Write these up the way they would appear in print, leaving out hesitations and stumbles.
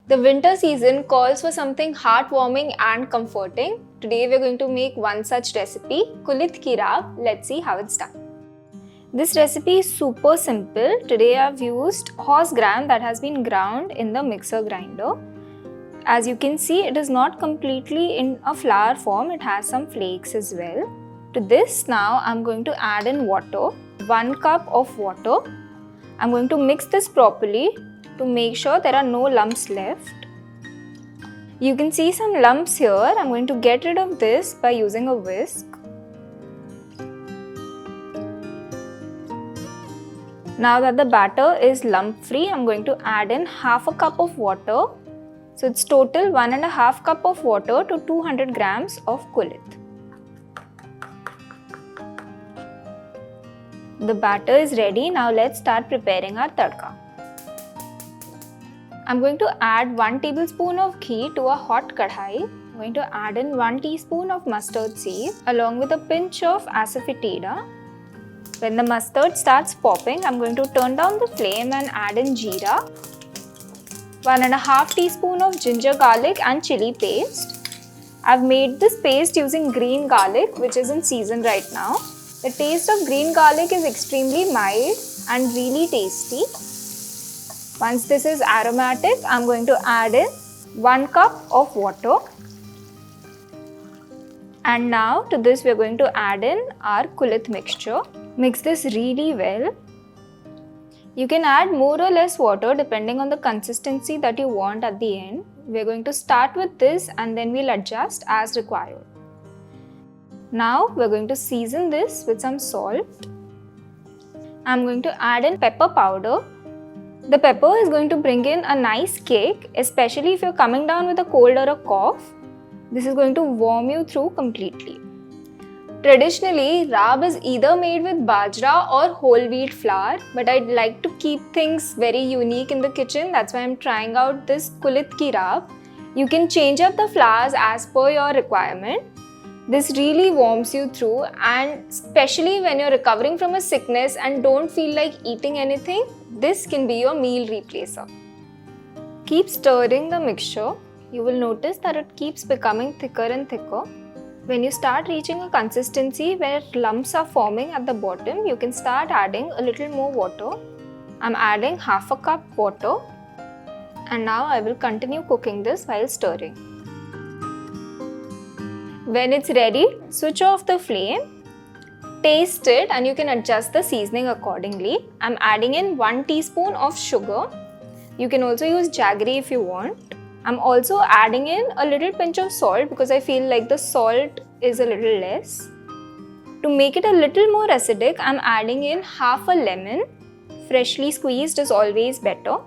The winter season calls for something heartwarming and comforting. Today we are going to make one such recipe, Kulith Ki Raab. Let's see how it's done. This recipe is super simple. Today I have used horse gram that has been ground in the mixer grinder. As you can see, it is not completely in a flour form, it has some flakes as well. To this now I am going to add in water, 1 cup of water. I am going to mix this properly to make sure there are no lumps left. You can see some lumps here. I am going to get rid of this by using a whisk. Now that the batter is lump free, I am going to add in half a cup of water. So it's total 1.5 cup of water to 200 grams of kulith. The batter is ready. Now let's start preparing our tadka. I'm going to add 1 tablespoon of ghee to a hot kadhai. I'm going to add in 1 teaspoon of mustard seed along with a pinch of Asafoetida. When the mustard starts popping, I'm going to turn down the flame and add in jeera, 1.5 teaspoon of ginger-garlic-and-chilli paste. I've made this paste using green garlic, which is in season right now. The taste of green garlic is extremely mild and really tasty. Once this is aromatic, I'm going to add in 1 cup of water. And now to this we are going to add in our kulith mixture. Mix this really well. You can add more or less water depending on the consistency that you want at the end. We are going to start with this and then we'll adjust as required. Now we are going to season this with some salt. I'm going to add in pepper powder. The pepper is going to bring in a nice kick, especially if you're coming down with a cold or a cough. This is going to warm you through completely. Traditionally, raab is either made with bajra or whole wheat flour, but I'd like to keep things very unique in the kitchen. That's why I'm trying out this Kulith Ki Raab. You can change up the flours as per your requirement. This really warms you through, and especially when you're recovering from a sickness and don't feel like eating anything, this can be your meal replacer. Keep stirring the mixture. You will notice that it keeps becoming thicker and thicker. When you start reaching a consistency where lumps are forming at the bottom, you can start adding a little more water. I'm adding half a cup water, and now I will continue cooking this while stirring. When it's ready, switch off the flame, taste it, and you can adjust the seasoning accordingly. I'm adding in 1 teaspoon of sugar. You can also use jaggery if you want. I'm also adding in a little pinch of salt because I feel like the salt is a little less. To make it a little more acidic, I'm adding in half a lemon. Freshly squeezed is always better.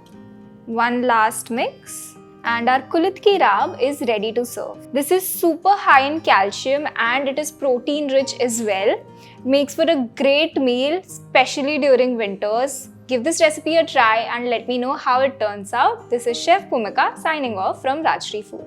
One last mix. And our Kulith Ki Raab is ready to serve. This is super high in calcium and it is protein rich as well. Makes for a great meal, especially during winters. Give this recipe a try and let me know how it turns out. This is Chef Bhumika signing off from Rajshri Food.